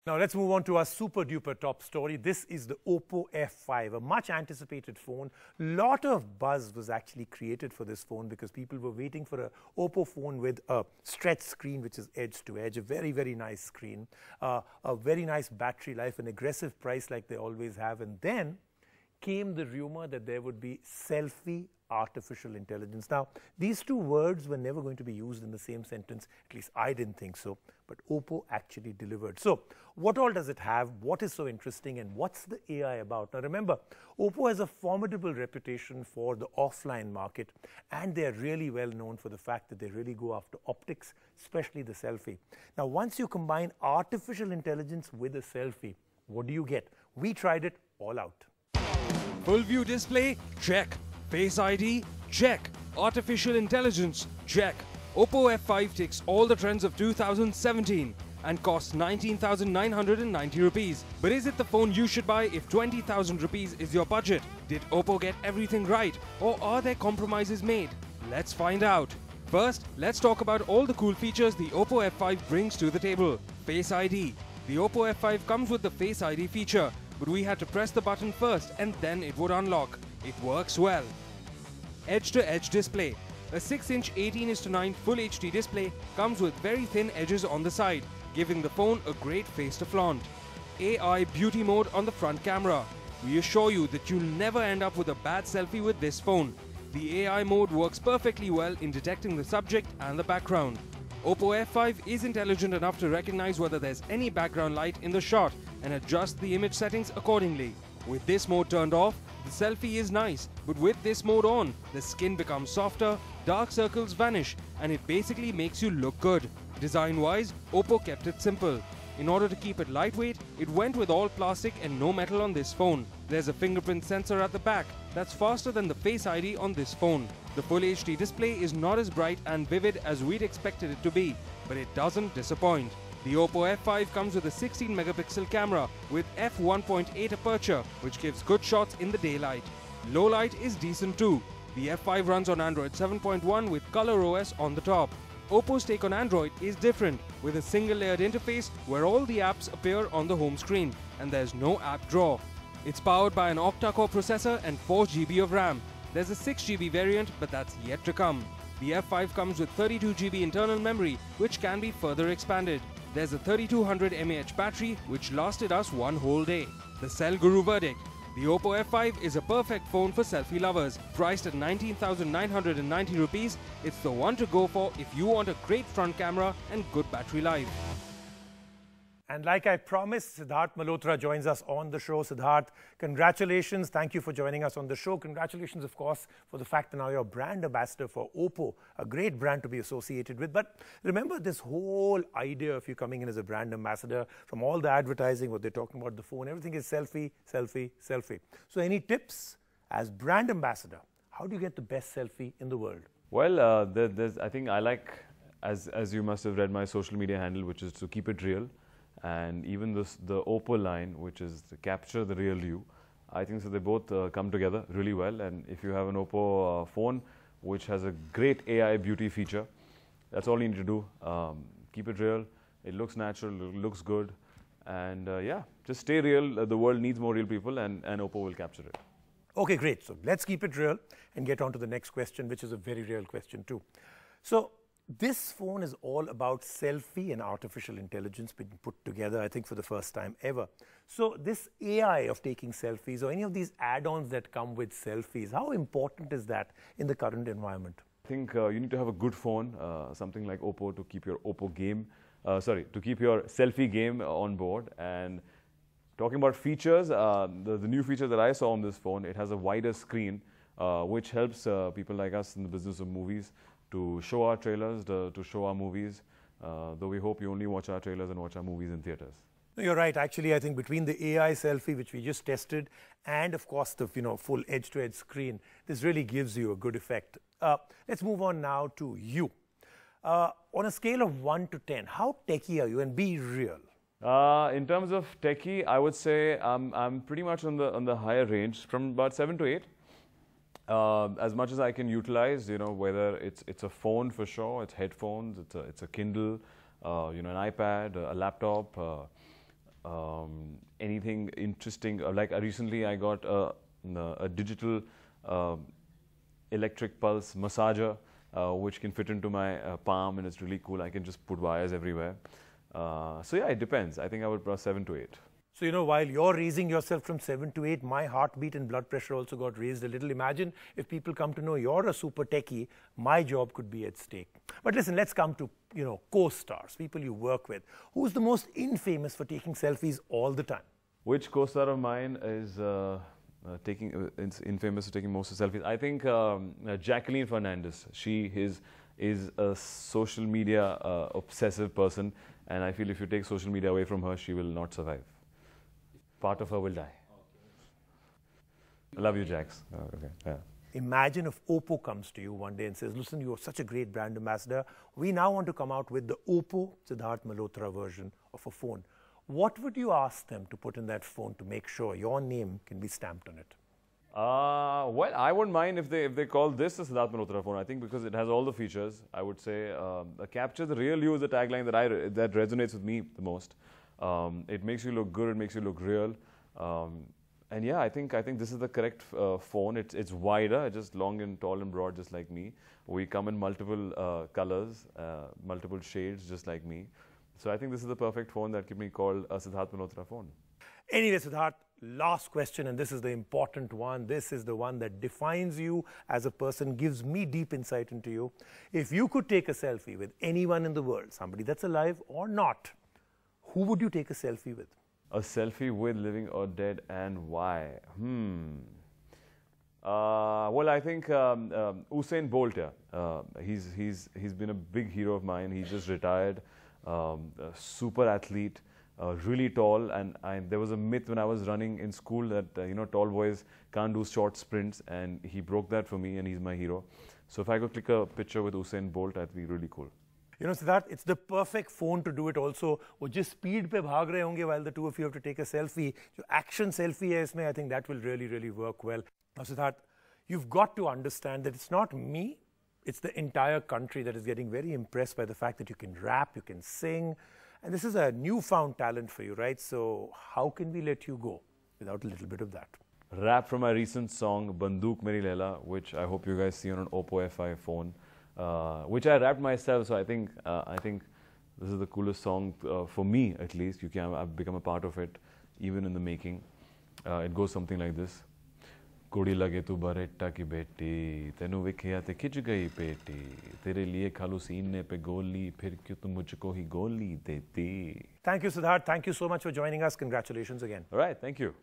Now let's move on to our super duper top story. This is the Oppo F5, a much anticipated phone. Lot of buzz was actually created for this phone because people were waiting for a Oppo phone with a stretch screen, which is edge to edge, a very, very nice screen, a very nice battery life, an aggressive price like they always have. And then came the rumor that there would be Selfie artificial intelligence. Now, these two words were never going to be used in the same sentence. At least I didn't think so. But Oppo actually delivered. So, what all does it have? What is so interesting? And what's the AI about? Now, remember, Oppo has a formidable reputation for the offline market. And they're really well known for the fact that they really go after optics, especially the selfie. Now, once you combine artificial intelligence with a selfie, what do you get? We tried it all out. Full view display? Check. Face ID? Check. Artificial intelligence? Check. Oppo F5 takes all the trends of 2017 and costs 19,990 rupees. But is it the phone you should buy if 20,000 rupees is your budget? Did Oppo get everything right, or are there compromises made? Let's find out. First, let's talk about all the cool features the Oppo F5 brings to the table. Face ID. The Oppo F5 comes with the Face ID feature, but we had to press the button first and then it would unlock. It works well. Edge-to-edge display. A 6-inch 18:9 Full HD display comes with very thin edges on the side, giving the phone a great face to flaunt. AI beauty mode on the front camera. We assure you that you'll never end up with a bad selfie with this phone. The AI mode works perfectly well in detecting the subject and the background. Oppo F5 is intelligent enough to recognize whether there's any background light in the shot and adjust the image settings accordingly. With this mode turned off, the selfie is nice, but with this mode on, the skin becomes softer, dark circles vanish, and it basically makes you look good. Design-wise, Oppo kept it simple. In order to keep it lightweight, it went with all plastic and no metal on this phone. There's a fingerprint sensor at the back that's faster than the Face ID on this phone. The Full HD display is not as bright and vivid as we'd expected it to be, but it doesn't disappoint. The Oppo F5 comes with a 16-megapixel camera with f1.8 aperture, which gives good shots in the daylight. Low light is decent too. The F5 runs on Android 7.1 with ColorOS on the top. Oppo's take on Android is different, with a single-layered interface where all the apps appear on the home screen, and there's no app drawer. It's powered by an octa-core processor and 4 GB of RAM. There's a 6 GB variant, but that's yet to come. The F5 comes with 32 GB internal memory, which can be further expanded. There's a 3200 mAh battery, which lasted us one whole day. The Cell Guru verdict. The Oppo F5 is a perfect phone for selfie lovers. Priced at 19,990 rupees, it's the one to go for if you want a great front camera and good battery life. And like I promised, Siddharth Malhotra joins us on the show. Siddharth, congratulations. Thank you for joining us on the show. Congratulations, of course, for the fact that now you're brand ambassador for Oppo, a great brand to be associated with. But remember this whole idea of you coming in as a brand ambassador, from all the advertising, what they're talking about the phone, everything is selfie, selfie, selfie. So any tips as brand ambassador? How do you get the best selfie in the world? Well, I think I like, as you must have read my social media handle, which is to keep it real. And even the Oppo line, which is to capture the real you, I think so they both come together really well. And if you have an Oppo phone which has a great AI beauty feature, that's all you need to do. Keep it real, it looks natural, it looks good, and yeah, just stay real. The world needs more real people, and Oppo will capture it. Okay, great. So let's keep it real and get on to the next question, which is a very real question too. So this phone is all about selfie and artificial intelligence being put together, I think, for the first time ever. So this AI of taking selfies or any of these add-ons that come with selfies, how important is that in the current environment? I think you need to have a good phone, something like Oppo, to keep your Oppo game, to keep your selfie game on board. And talking about features, the new feature that I saw on this phone, it has a wider screen, which helps people like us in the business of movies to show our trailers, to show our movies, though we hope you only watch our trailers and watch our movies in theaters. No, you're right. Actually, I think between the AI selfie, which we just tested, and of course the full edge-to-edge screen, this really gives you a good effect. Let's move on now to you. On a scale of 1 to 10, how techie are you? And be real. In terms of techie, I would say I'm pretty much on the higher range, from about 7 to 8. As much as I can utilize, whether it's a phone for sure, it's headphones, it's a Kindle, an iPad, a laptop, anything interesting. Like recently I got a digital electric pulse massager, which can fit into my palm, and it's really cool. I can just put wires everywhere. So yeah, it depends. I think I would press 7 to 8. So, you know, while you're raising yourself from 7 to 8, my heartbeat and blood pressure also got raised a little. Imagine if people come to know you're a super techie, my job could be at stake. But listen, let's come to, you know, co-stars, people you work with. Who's the most infamous for taking selfies all the time? Which co-star of mine is infamous for taking most of selfies? I think Jacqueline Fernandez. She is a social media obsessive person, and I feel if you take social media away from her, she will not survive. Part of her will die. I love you, Jax. Oh, okay. Yeah. Imagine if Oppo comes to you one day and says, listen, you're such a great brand ambassador. We now want to come out with the Oppo Siddharth Malhotra version of a phone. What would you ask them to put in that phone to make sure your name can be stamped on it? Well, I wouldn't mind if they call this a Siddharth Malhotra phone. I think because it has all the features. I would say capture the real you is the tagline that resonates with me the most. It makes you look good. It makes you look real. And yeah, I think this is the correct phone. It's wider, just long and tall and broad, just like me. We come in multiple colors, multiple shades, just like me. So I think this is the perfect phone that can be called a Siddharth Malhotra phone. Anyway, Siddharth, last question, and this is the important one. This is the one that defines you as a person, gives me deep insight into you. If you could take a selfie with anyone in the world, somebody that's alive or not, who would you take a selfie with? A selfie with, living or dead, and why? Well, I think Usain Bolt. He's been a big hero of mine. He just retired. A super athlete, really tall, and there was a myth when I was running in school that you know, tall boys can't do short sprints, and he broke that for me, and he's my hero. So if I could click a picture with Usain Bolt, that'd be really cool. You know, Siddharth, it's the perfect phone to do it also. वो जिस speed पे भाग रहे होंगे while the two of you have to take a selfie, जो action selfie है इसमें, I think that will really work well. Now, Siddharth, you've got to understand that it's not me, it's the entire country that is getting very impressed by the fact that you can rap, you can sing, and this is a newfound talent for you, right? So how can we let you go without a little bit of that? Rap from my recent song, Bandook Meri Laila, which I hope you guys see on an Oppo F5 phone. Which I rapped myself, so I think this is the coolest song for me, at least. I've become a part of it, even in the making. It goes something like this: Kudi lage tu baretta ki beti, tenu vikhiya te khich gayi peti, tere liye khalu seene pe goli, phir kyun tu mujhko hi goli deti. Thank you, Siddharth. Thank you so much for joining us. Congratulations again. All right, thank you.